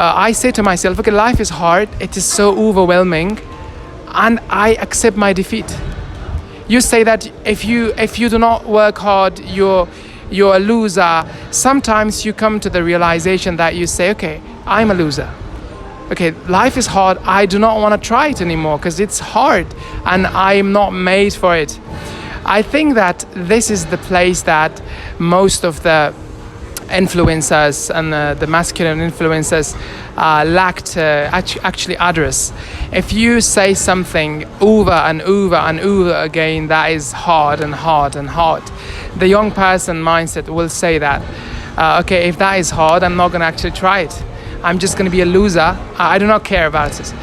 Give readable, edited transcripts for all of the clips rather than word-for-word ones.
I say to myself, okay, life is hard, it is so overwhelming, and I accept my defeat. You say that if you do not work hard, you're a loser. Sometimes you come to the realization that you say, okay, I'm a loser. Okay, life is hard, I do not want to try it anymore because it's hard and I'm not made for it. I think that this is the place that most of the influencers and the masculine influencers lack to actually address. If you say something over and over and over again that is hard and hard and hard, the young person mindset will say that, okay, if that is hard, I'm not going to actually try it. I'm just going to be a loser. I do not care about it.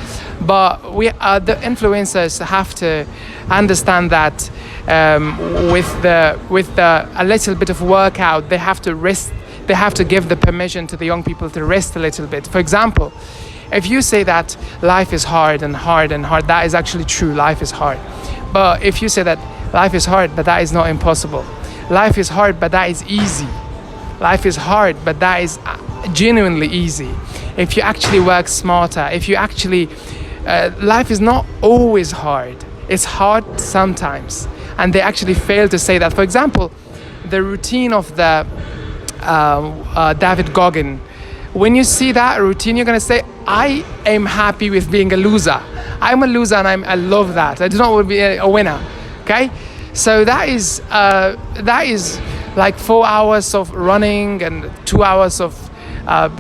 But the influencers have to understand that with a little bit of workout, they have to rest. They have to give the permission to the young people to rest a little bit. For example, if you say that life is hard and hard and hard, that is actually true. Life is hard. But if you say that life is hard, but that is not impossible. Life is hard, but that is easy. Life is hard, but that is genuinely easy. If you actually work smarter, if you actually, life is not always hard. It's hard sometimes. And they actually fail to say that. For example, the routine of the David Goggin, when you see that routine, you're going to say, I am happy with being a loser. I'm a loser and I love that. I do not want to be a winner. Okay? So that is like 4 hours of running and 2 hours of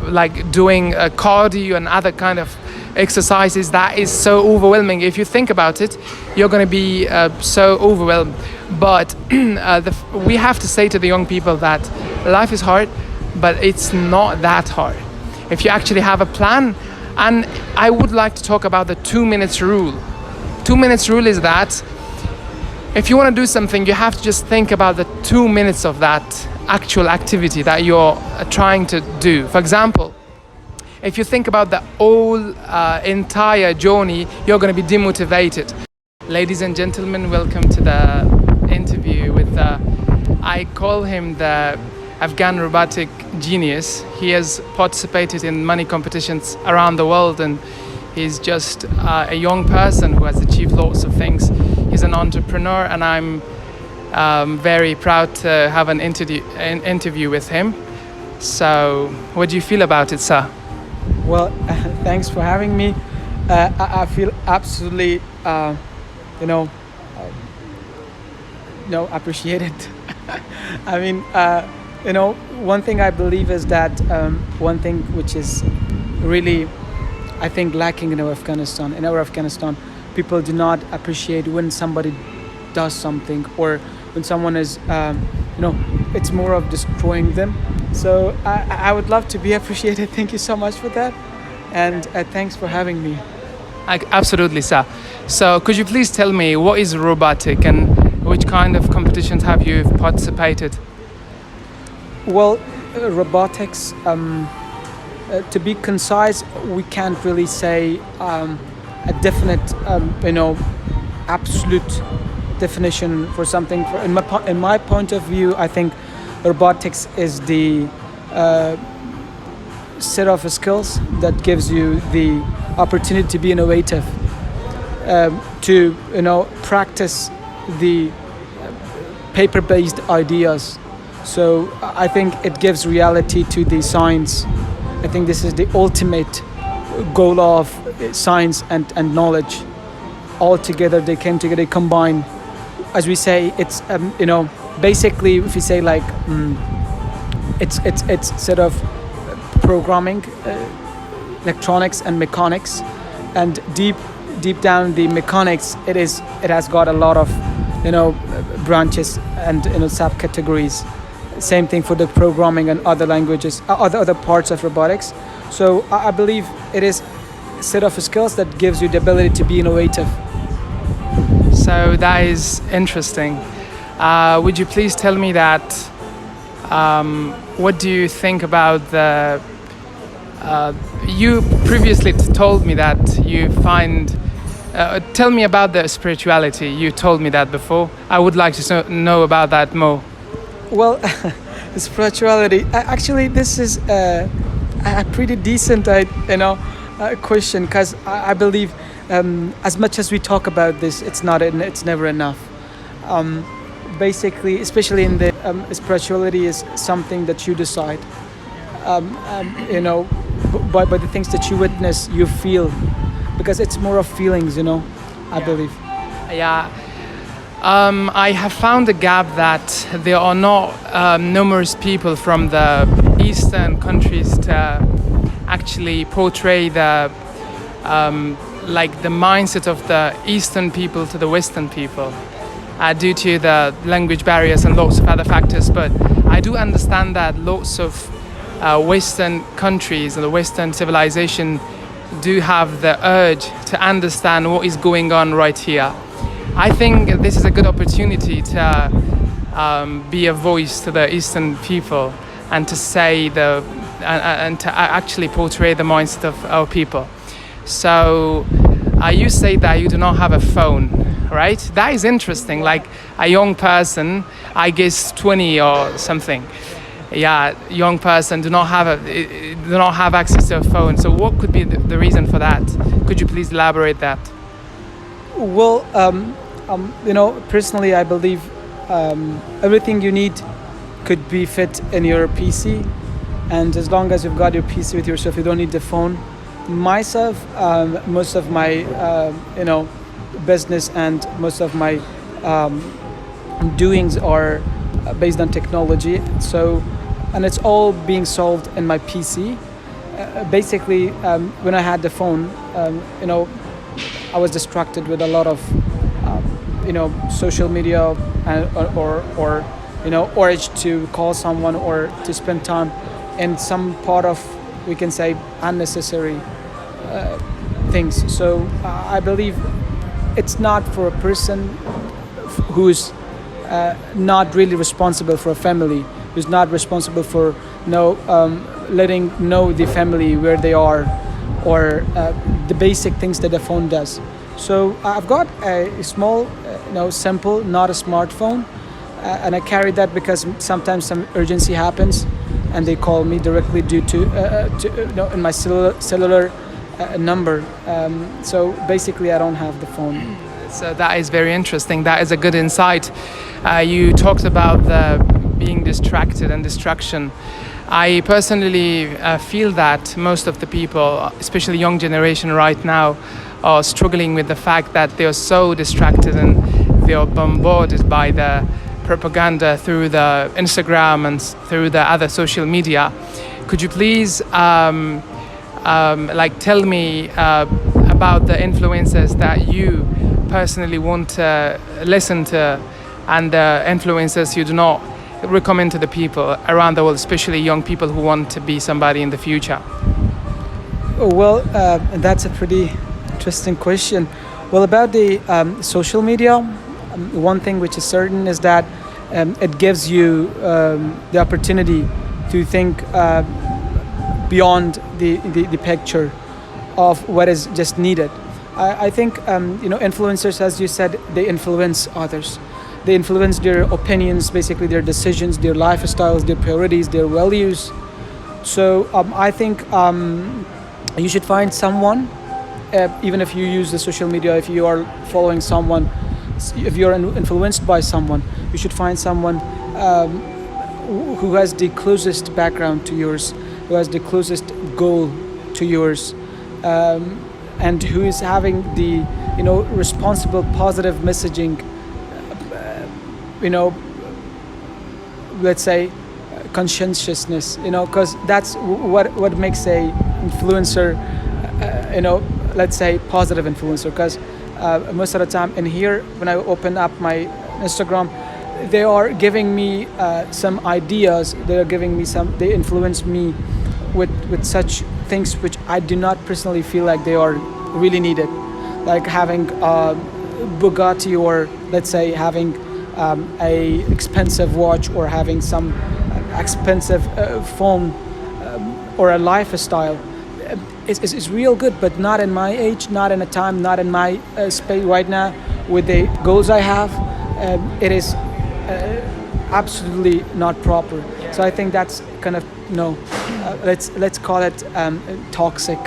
like doing cardio and other kind of exercises. That is so overwhelming. If you think about it, you're going to be so overwhelmed. But we have to say to the young people that life is hard, but it's not that hard. If you actually have a plan, and I would like to talk about the 2 minutes rule. 2 minutes rule is that if you want to do something, you have to just think about the 2 minutes of that actual activity that you're trying to do. For example, if you think about the whole entire journey, you're going to be demotivated. Ladies and gentlemen, welcome to the interview with I call him the Afghan Robotic genius. He has participated in many competitions around the world, and he's just a young person who has achieved lots of things. He's an entrepreneur, and I'm very proud to have an interview with him. So, what do you feel about it, sir? Well, thanks for having me. I feel absolutely, appreciated. I mean, one thing I believe is that one thing which is really, I think, lacking in our Afghanistan, people do not appreciate when somebody does something, or when someone is, it's more of destroying them. So I would love to be appreciated. Thank you so much for that. And thanks for having me. Absolutely, sir. So could you please tell me what is robotic and which kind of competitions have you participated? Well, robotics, to be concise, we can't really say a definite, absolute definition for something. In my point of view, I think robotics is the set of skills that gives you the opportunity to be innovative, to practice the paper-based ideas. So I think it gives reality to the science. I think this is the ultimate goal of science and knowledge. All together, they came together, they combine. As we say, it's basically, if you say like, it's sort of programming, electronics and mechanics, and deep down the mechanics, it has got a lot of branches and subcategories. Same thing for the programming and other languages, other parts of robotics. So I believe it is a set of skills that gives you the ability to be innovative. So that is interesting. Would you please tell me that, what do you think about the, you previously told me that you find, tell me about the spirituality. You told me that before. I would like to know about that more. Well, spirituality, actually this is a pretty decent, question, because I believe as much as we talk about this, it's never enough. Basically, especially in the spirituality is something that you decide. By the things that you witness, you feel, because it's more of feelings, I believe. Yeah. I have found a gap that there are not numerous people from the Eastern countries to actually portray the the mindset of the Eastern people to the Western people, due to the language barriers and lots of other factors. But I do understand that lots of Western countries and the Western civilization do have the urge to understand what is going on right here. I think this is a good opportunity to be a voice to the Eastern people and to say and to actually portray the mindset of our people. So you say that you do not have a phone, right? That is interesting. Like a young person, I guess 20 or something. Yeah, young person do not have access to a phone. So what could be the reason for that? Could you please elaborate that? Well, personally, I believe everything you need could be fit in your PC, and as long as you've got your PC with yourself, you don't need the phone. Myself, most of my business and most of my doings are based on technology. So, and it's all being solved in my PC. Basically, when I had the phone, I was distracted with a lot of social media, or urge to call someone or to spend time in some part of, we can say, unnecessary things. So I believe it's not for a person who's not really responsible for a family, who's not responsible for letting know the family where they are, or the basic things that the phone does. So I've got a small, simple, not a smartphone, and I carry that because sometimes some urgency happens, and they call me directly due to in my cellular number. So basically, I don't have the phone. So that is very interesting. That is a good insight. You talked about the being distracted and distraction. I personally feel that most of the people, especially young generation right now, are struggling with the fact that they are so distracted and they are bombarded by the propaganda through the Instagram and through the other social media. Could you please tell me about the influences that you personally want to listen to, and the influences you do not recommend to the people around the world, especially young people who want to be somebody in the future? Well, that's a pretty interesting question. Well, about the social media, one thing which is certain is that it gives you the opportunity to think beyond the picture of what is just needed. I think influencers, as you said, they influence others. They influence their opinions, basically their decisions, their lifestyles, their priorities, their values. So I think you should find someone, even if you use the social media, if you are following someone, if you're influenced by someone, you should find someone who has the closest background to yours, who has the closest goal to yours, and who is having the responsible, positive messaging. Let's say conscientiousness. Because that's what makes a influencer. Let's say positive influencer. Because most of the time in here, when I open up my Instagram, they are giving me some ideas. They influence me with such things which I do not personally feel like they are really needed, like having a Bugatti, or let's say having a expensive watch, or having some expensive phone, or a lifestyle. It's real good, but not in my age, not in a time, not in my space right now. With the goals I have, it is absolutely not proper. So I think that's kind of let's call it toxic.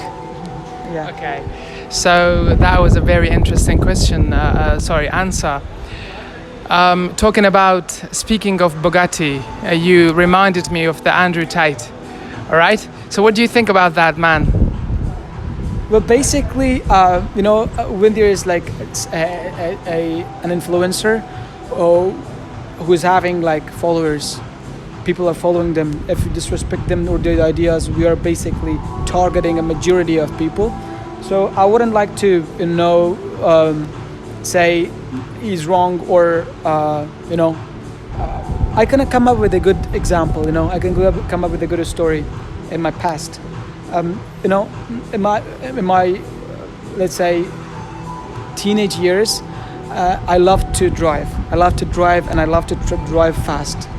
Yeah. Okay, so that was a very interesting question. Answer. Talking about speaking of Bugatti, you reminded me of the Andrew Tate. All right. So what do you think about that man? Well, basically, when there is like an influencer who's having like followers, people are following them. If you disrespect them or their ideas, we are basically targeting a majority of people. So I wouldn't like to, say he's wrong or, I can come up with a good example. I can come up with a good story in my past. In my let's say teenage years, I love to drive. I love to drive, and I love to drive fast.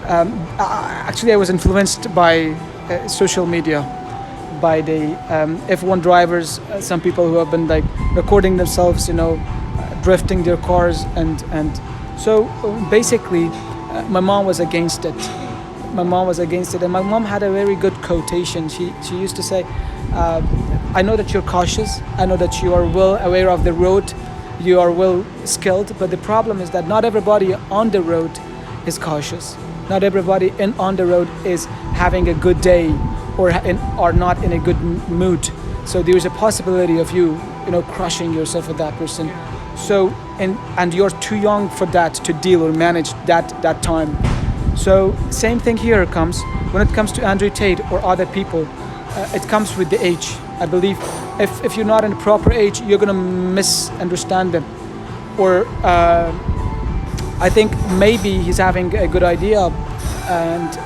Actually, I was influenced by social media, by the F1 drivers. Some people who have been like recording themselves, drifting their cars, and so basically, my mom was against it. And my mom had a very good quotation. She used to say, I know that you're cautious, I know that you are well aware of the road, you are well skilled, but the problem is that not everybody on the road is cautious. Not everybody on the road is having a good day or not in a good mood. So there is a possibility of you crushing yourself with that person. So and you're too young for that to deal or manage that time. So same thing here comes when it comes to Andrew Tate or other people. It comes with the age. I believe if you're not in the proper age, you're gonna misunderstand them. Or I think maybe he's having a good idea, and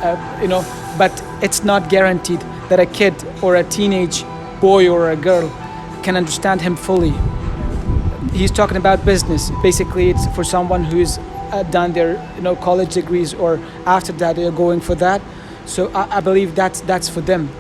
but it's not guaranteed that a kid or a teenage boy or a girl can understand him fully. He's talking about business. Basically, it's for someone who's done their college degrees, or after that they're going for that. So I believe that's for them.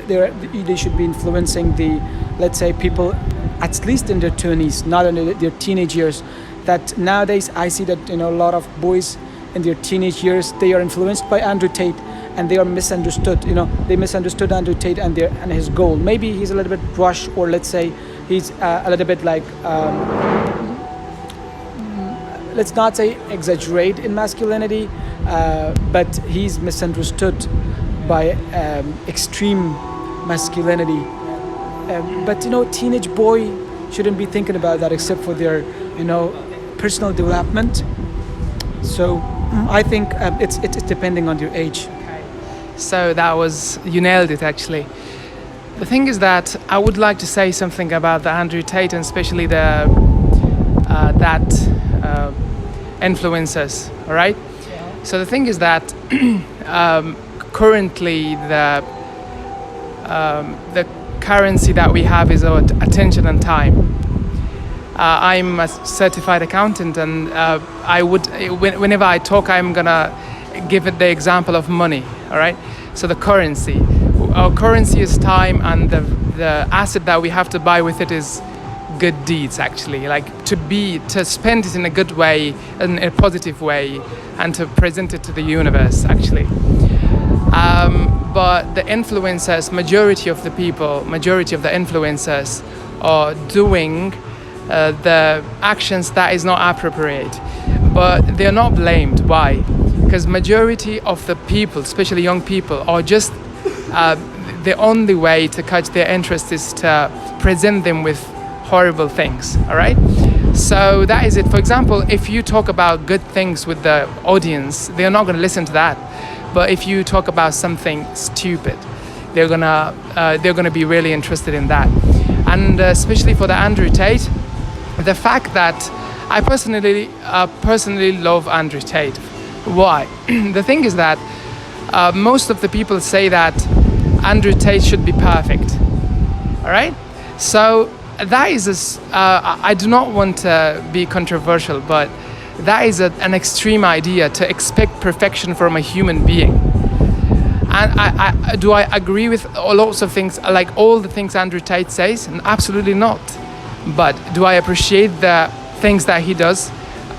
They should be influencing the, let's say, people at least in their 20s, not in their teenage years. That nowadays I see that a lot of boys in their teenage years, they are influenced by Andrew Tate, and they are misunderstood. They misunderstood Andrew Tate and his goal. Maybe he's a little bit brush, or let's say he's a little bit like let's not say exaggerate in masculinity, but he's misunderstood by extreme masculinity. But teenage boy shouldn't be thinking about that except for their personal development. So I think it's depending on your age. Okay. So you nailed it actually. The thing is that I would like to say something about the Andrew Tate, and especially the influencers. All right. Yeah. So the thing is that currently the currency that we have is our attention and time. I'm a certified accountant, and whenever I talk, I'm gonna give it the example of money. All right. So the currency. Our currency is time, and the asset that we have to buy with it is good deeds, actually, like to spend it in a good way, in a positive way, and to present it to the universe, actually. But the influencers, majority of the influencers are doing the actions that is not appropriate, but they're not blamed. Why? Because majority of the people, especially young people, are just the only way to catch their interest is to present them with horrible things. All right. So that is it. For example, if you talk about good things with the audience, they're not going to listen to that. But if you talk about something stupid, they're gonna be really interested in that. And especially for the Andrew Tate, the fact that I personally love Andrew Tate. Why? The thing is that most of the people say that Andrew Tate should be perfect. All right. So that is I do not want to be controversial, but that is an extreme idea to expect perfection from a human being. And I agree with lots of things, like all the things Andrew Tate says? Absolutely not. But do I appreciate the things that he does?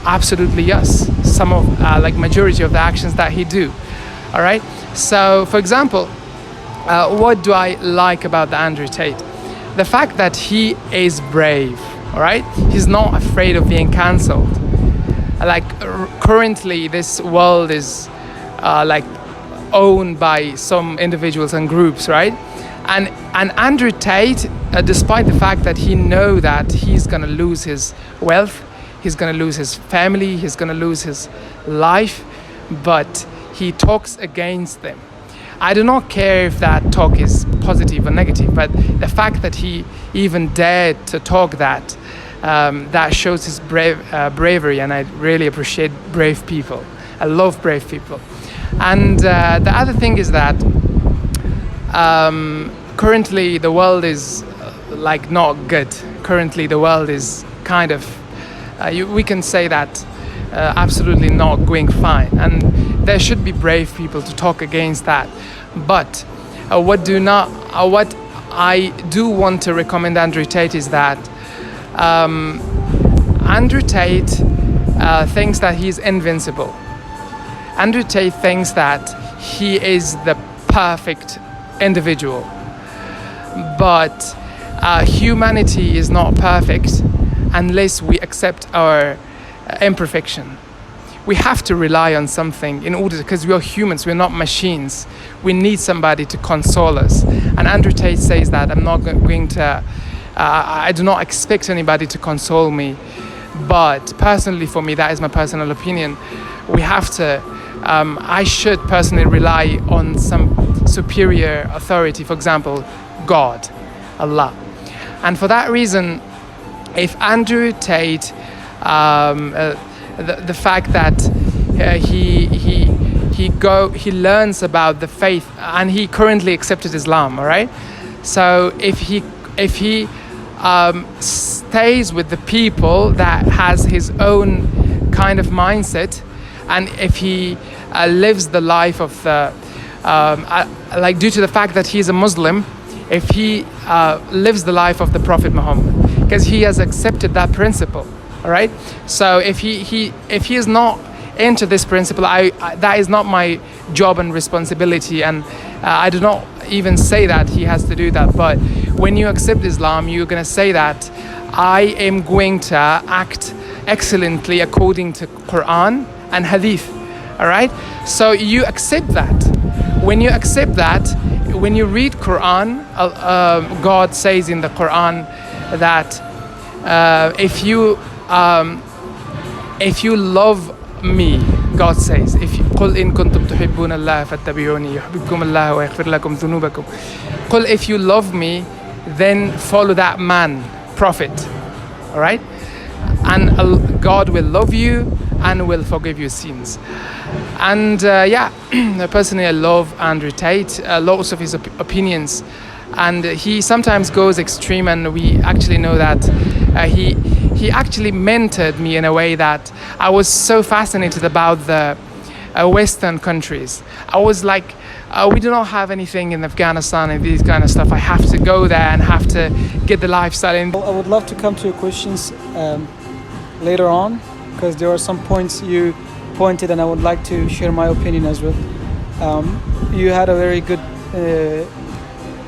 Absolutely yes. Some of majority of the actions that he do. All right. So for example, what do I like about the Andrew Tate? The fact that he is brave, all right? He's not afraid of being cancelled. Like currently this world is like owned by some individuals and groups, right? And Andrew Tate, despite the fact that he know that he's gonna lose his wealth, he's gonna lose his family, he's gonna lose his life, but he talks against them. I do not care if that talk is positive or negative, but the fact that he even dared to talk that, that shows his bravery, and I really appreciate brave people. I love brave people. And the other thing is that currently the world is like not good. Currently the world is kind of, we can say that absolutely not going fine. And there should be brave people to talk against that. But what I do want to recommend Andrew Tate is that Andrew Tate thinks that he's invincible. Andrew Tate thinks that he is the perfect individual. But humanity is not perfect unless we accept our imperfection. We have to rely on something in order, because we are humans, we're not machines. We need somebody to console us. And Andrew Tate says that I'm not going to, I do not expect anybody to console me. But personally for me, that is my personal opinion, we have to, I should personally rely on some superior authority, for example, God, Allah. And for that reason, if Andrew Tate, the fact that he learns about the faith, and he currently accepted Islam, all right? So if he stays with the people that has his own kind of mindset, and if he lives the life of the like due to the fact that he's a Muslim, if he lives the life of the Prophet Muhammad, because he has accepted that principle, all right? So if he is not into this principle, that is not my job and responsibility, and I do not even say that he has to do that. But when you accept Islam, you're going to say that I am going to act excellently according to Quran and Hadith, all right? So you accept that. When you accept that, when you read Quran, God says in the Quran that if you love me, God says, if you قل إن كنتم تحبون الله فاتبعوني يحببكم الله ويغفر لكم ذنوبكم. قل, if you love me, then follow that man, prophet, all right? And God will love you and will forgive your sins. And yeah, personally I love Andrew Tate, lots of his opinions, and he sometimes goes extreme, and we actually know that he actually mentored me in a way that I was so fascinated about the Western countries. I was like, we do not have anything in Afghanistan and these kind of stuff. I have to go there and have to get the lifestyle in. I would love to come to your questions later on, because there are some points you pointed and I would like to share my opinion as well. You had a very good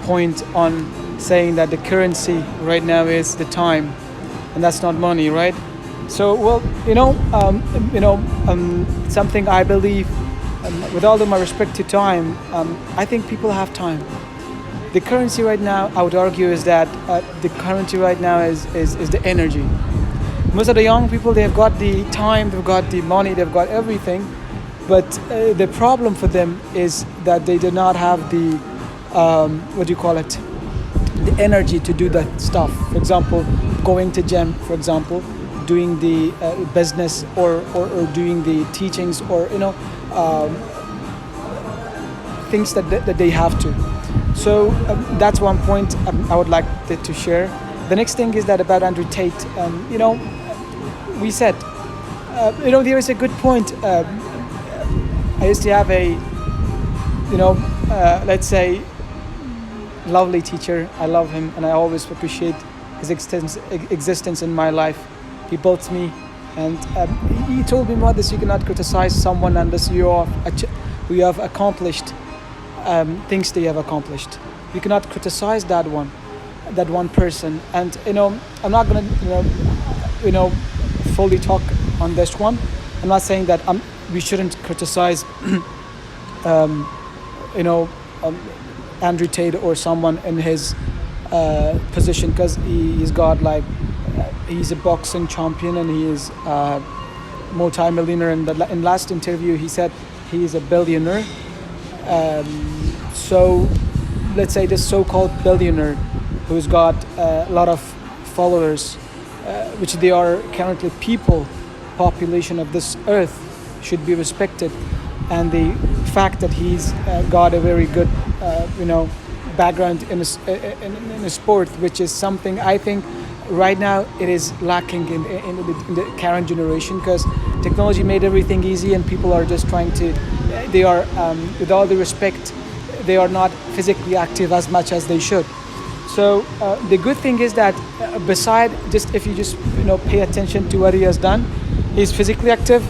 point on saying that the currency right now is the time, and that's not money, right? So, well, something I believe, with all of my respect to time, I think people have time. The currency right now, I would argue, is that the currency right now is the energy. Most of the young people, they've got the time, they've got the money, they've got everything, but the problem for them is that they do not have the, the energy to do that stuff. For example, going to gym, for example, doing the business or doing the teachings, or things that they have to. So that's one point I would like to share. The next thing is that about Andrew Tate, we said, there is a good point. I used to have a, let's say, lovely teacher. I love him, and I always appreciate his existence in my life. He built me, and he told me about this: you cannot criticize someone unless you have accomplished things they have accomplished. You cannot criticize that one person. And I'm not gonna fully talk on this one. I'm not saying that we shouldn't criticize Andrew Tate or someone in his position, because he's got like he's a boxing champion and he is multi-millionaire. In last interview he said he is a billionaire. So let's say this so-called billionaire who's got a lot of followers, which they are currently people population of this earth, should be respected. And the fact that he's got a very good background in a sport, which is something I think right now it is lacking in the current generation, because technology made everything easy and people are just trying to, they are, with all the respect, they are not physically active as much as they should. So the good thing is that beside just, if you just pay attention to what he has done, he's physically active,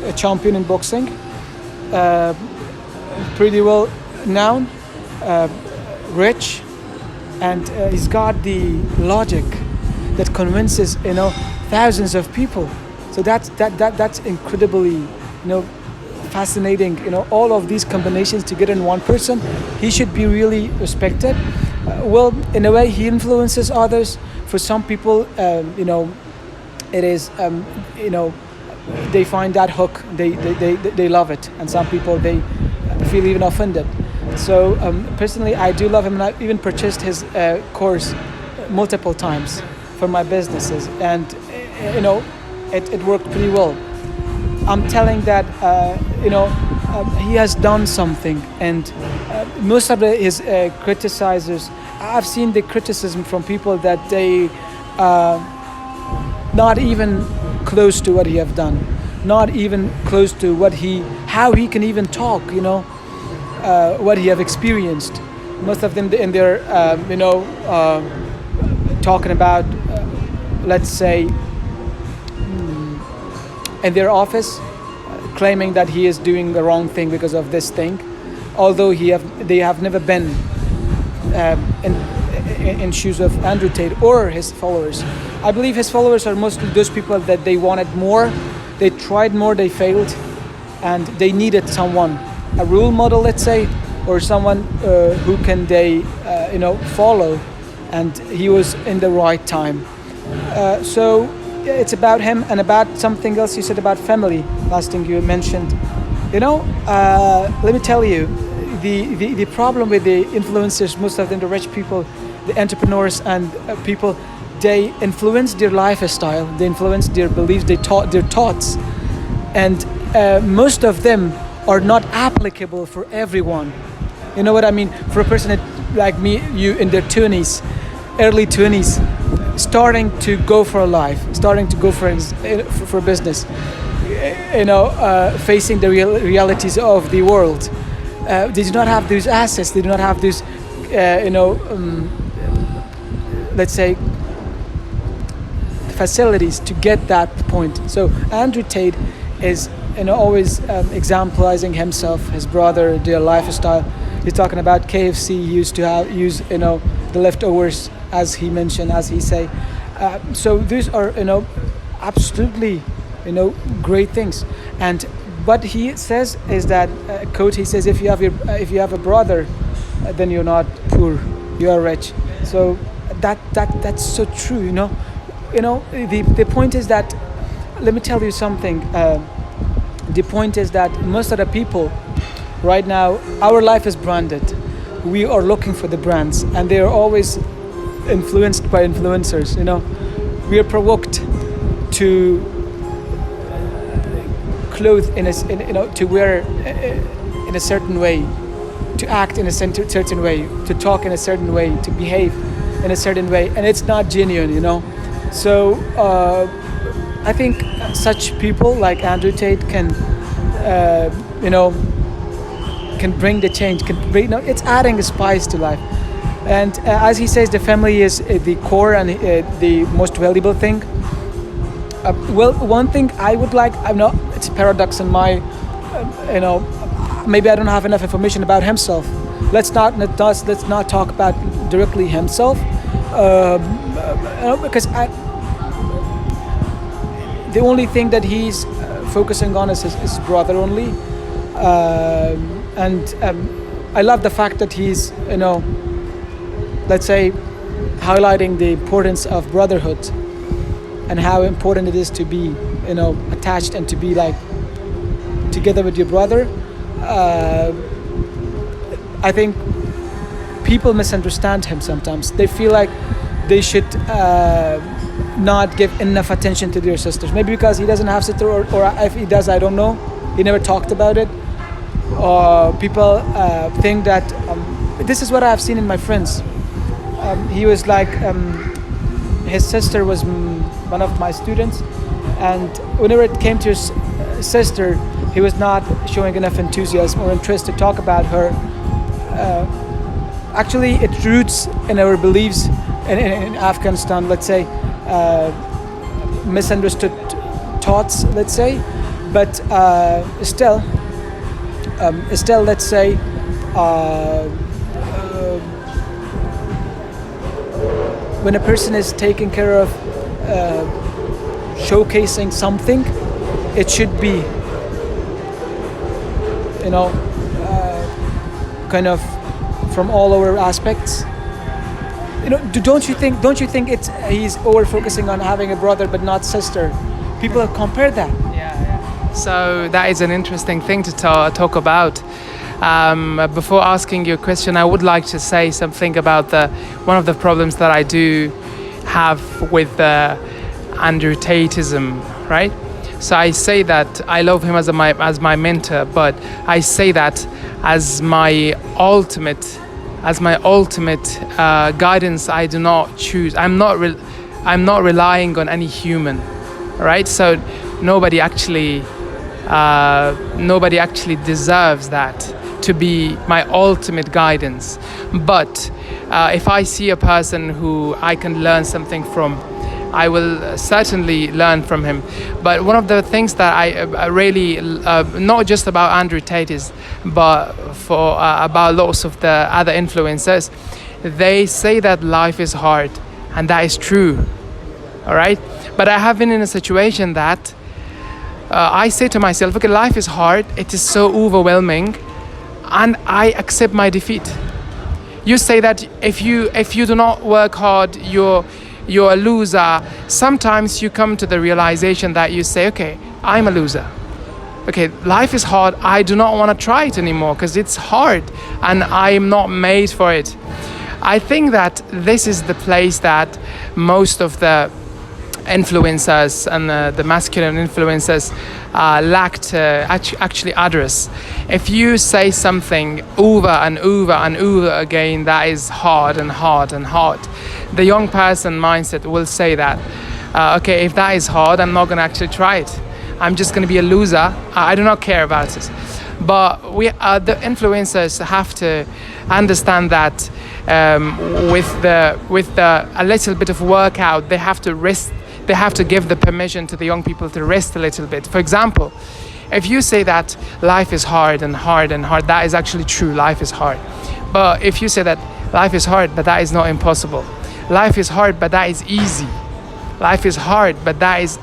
a champion in boxing, pretty well known, rich, and he's got the logic that convinces thousands of people. So that's incredibly fascinating. All of these combinations together in one person. He should be really respected. Well, in a way, he influences others. For some people, it is they find that hook, they love it, and some people they feel even offended. So personally, I do love him, and I even purchased his course multiple times for my businesses, and it worked pretty well. I'm telling that he has done something, and most of his criticizers, I've seen the criticism from people that they not even close to what he have done, not even close to how he can even talk, what he have experienced. Most of them in their talking about let's say in their office, claiming that he is doing the wrong thing because of this thing, although they have never been in shoes of Andrew Tate or his followers. I believe his followers are mostly those people that they wanted more, they tried more, they failed, and they needed someone, a role model, let's say, or someone who can they follow, and he was in the right time. So it's about him, and about something else you said about family, last thing you mentioned. Let me tell you, the problem with the influencers, most of them the rich people, the entrepreneurs and people, they influence their lifestyle, they influence their beliefs, their thoughts, and most of them are not applicable for everyone. You know what I mean? For a person like me, you in their 20s, early 20s, starting to go for life, starting to go for business, facing the realities of the world. They do not have those assets, they do not have those, let's say, facilities to get that point. So Andrew Tate is always exemplarizing himself, his brother, their lifestyle. He's talking about KFC. He used to use the leftovers, as he mentioned, as he say. So these are absolutely great things. And what he says is that quote. He says, if you have a brother, then you're not poor, you are rich. So that's so true. The point is that, let me tell you something. The point is that most of the people right now, our life is branded. We are looking for the brands, and they are always influenced by influencers. We are provoked to clothe to wear in a certain way, to act in a certain way, to talk in a certain way, to behave in a certain way, and it's not genuine. So I think such people like Andrew Tate can bring the change, it's adding a spice to life. And as he says, the family is the core and the most valuable thing. Well, one thing I would like, it's a paradox in my, maybe I don't have enough information about himself, let's not talk about directly himself, because the only thing that he's focusing on is his brother only, and I love the fact that he's, let's say, highlighting the importance of brotherhood and how important it is to be, attached and to be like together with your brother. I think people misunderstand him sometimes. They feel like they should not give enough attention to their sisters. Maybe because he doesn't have sister, or if he does, I don't know. He never talked about it. Or people think that this is what I've seen in my friends. He was like, his sister was one of my students, and whenever it came to his sister, he was not showing enough enthusiasm or interest to talk about her. Actually, it roots in our beliefs in Afghanistan, let's say, misunderstood thoughts, let's say, but still, let's say, when a person is taking care of showcasing something, it should be, kind of from all over aspects. Don't you think he's over focusing on having a brother but not sister? People have compared that. Yeah. So that is an interesting thing to talk about. Before asking your question, I would like to say something about one of the problems that I do have with Andrew Tateism, right? So I say that I love him as my mentor, but I say that as my ultimate guidance. I do not choose. I'm not relying on any human, right? So nobody actually deserves that to be my ultimate guidance. But if I see a person who I can learn something from, I will certainly learn from him. But one of the things that I really, not just about Andrew Tate, but about lots of the other influencers, they say that life is hard, and that is true, all right? But I have been in a situation that I say to myself, okay, life is hard, it is so overwhelming, and I accept my defeat. You say that if you do not work hard, you're a loser. Sometimes you come to the realization that you say, okay, I'm a loser. Okay, life is hard. I do not want to try it anymore because it's hard and I'm not made for it. I think that this is the place that most of the influencers and the masculine influencers lack to actually address. If you say something over and over and over again that is hard and hard and hard, the young person mindset will say that, okay, if that is hard, I'm not going to actually try it. I'm just going to be a loser. I do not care about it. But the influencers have to understand that with a little bit of workout, they have to rest. They have to give the permission to the young people to rest a little bit. For example, if you say that life is hard and hard and hard, that is actually true. Life is hard. But if you say that life is hard, but that is not impossible. Life is hard, but that is easy. Life is hard, but that is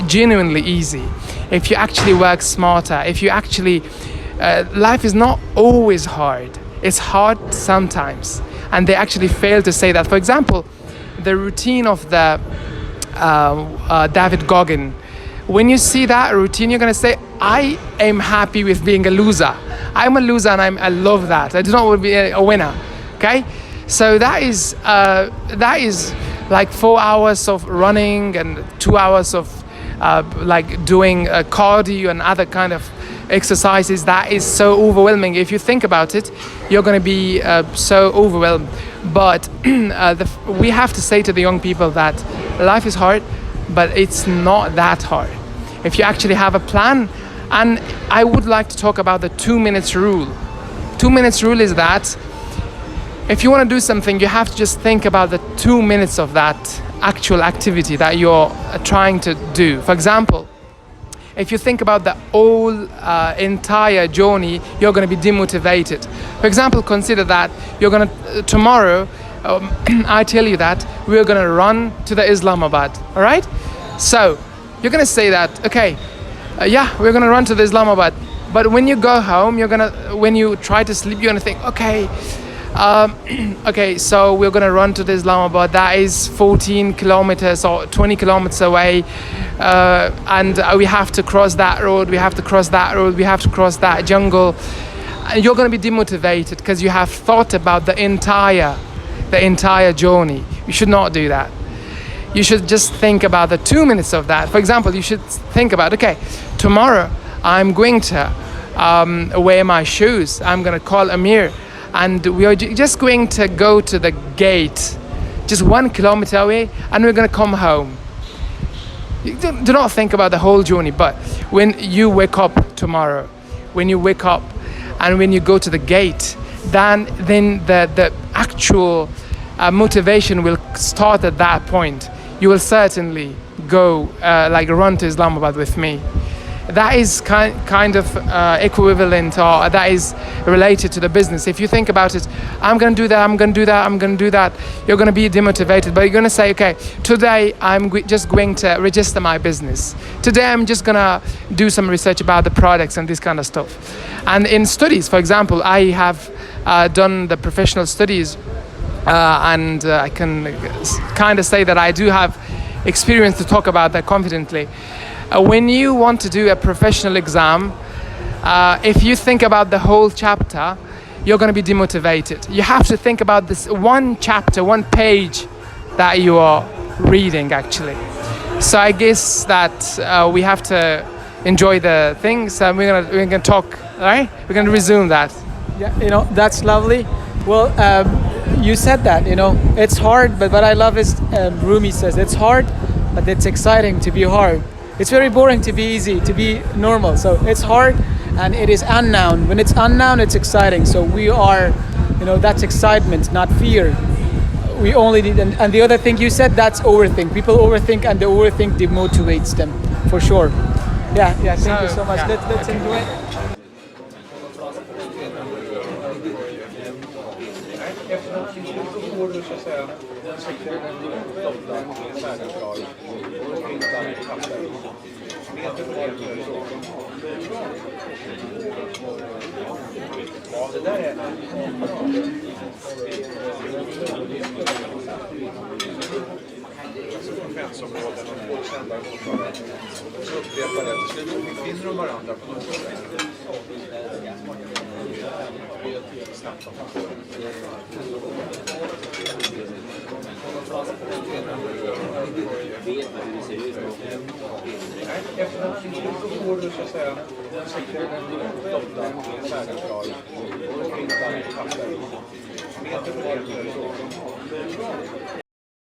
genuinely easy. If you actually work smarter, if you actually, life is not always hard. It's hard sometimes. And they actually fail to say that. For example, the routine of the David Goggin, when you see that routine, you're going to say, I am happy with being a loser. I'm a loser and I love that. I do not want to be a winner. Okay? So that is like 4 hours of running and 2 hours of like doing cardio and other kind of exercises. That is so overwhelming. If you think about it, you're going to be so overwhelmed. But we have to say to the young people that life is hard, but it's not that hard. If you actually have a plan, and I would like to talk about the 2 minutes rule. 2 minutes rule is that if you want to do something, you have to just think about the 2 minutes of that actual activity that you're trying to do. For example, if you think about the whole entire journey, you're going to be demotivated. For example, consider that you're going to tomorrow. I tell you that we're going to run to the Islamabad. All right. So you're going to say that, okay, yeah, we're going to run to the Islamabad. But when you go home, when you try to sleep, you're going to think, okay. Okay, so we're gonna run to the Islamabad. That is 14 kilometers or 20 kilometers away, and we have to cross that road. We have to cross that road. We have to cross that jungle. And you're gonna be demotivated because you have thought about the entire journey. You should not do that. You should just think about the 2 minutes of that. For example, you should think about, okay, tomorrow I'm going to wear my shoes. I'm gonna call Ameer. And we are just going to go to the gate, just 1 kilometer away, and we're going to come home. You do not think about the whole journey, but when you wake up tomorrow, when you wake up and when you go to the gate, then the actual motivation will start at that point. You will certainly go run to Islamabad with me. That is kind of equivalent, or that is related to the business. If you think about it, I'm going to do that, I'm going to do that, I'm going to do that, you're going to be demotivated. But you're going to say, okay, today I'm just going to register my business. Today I'm just going to do some research about the products and this kind of stuff. And in studies, for example, I have done the professional studies, and I can kind of say that I do have experience to talk about that confidently. When you want to do a professional exam, if you think about the whole chapter, you're going to be demotivated. You have to think about this one chapter, one page that you are reading, actually. So I guess that we have to enjoy the things. We're gonna talk. All right, we're gonna resume that. Yeah, that's lovely. Well, you said that, it's hard, but what I love is Rumi says it's hard, but it's exciting to be hard. It's very boring to be easy, to be normal. So it's hard and it is unknown. When it's unknown, it's exciting. So we are, that's excitement, not fear. We only need, and the other thing you said, that's overthink. People overthink, and the overthink demotivates them, for sure. Yeah, thank you so much. Yeah. Let's enjoy it.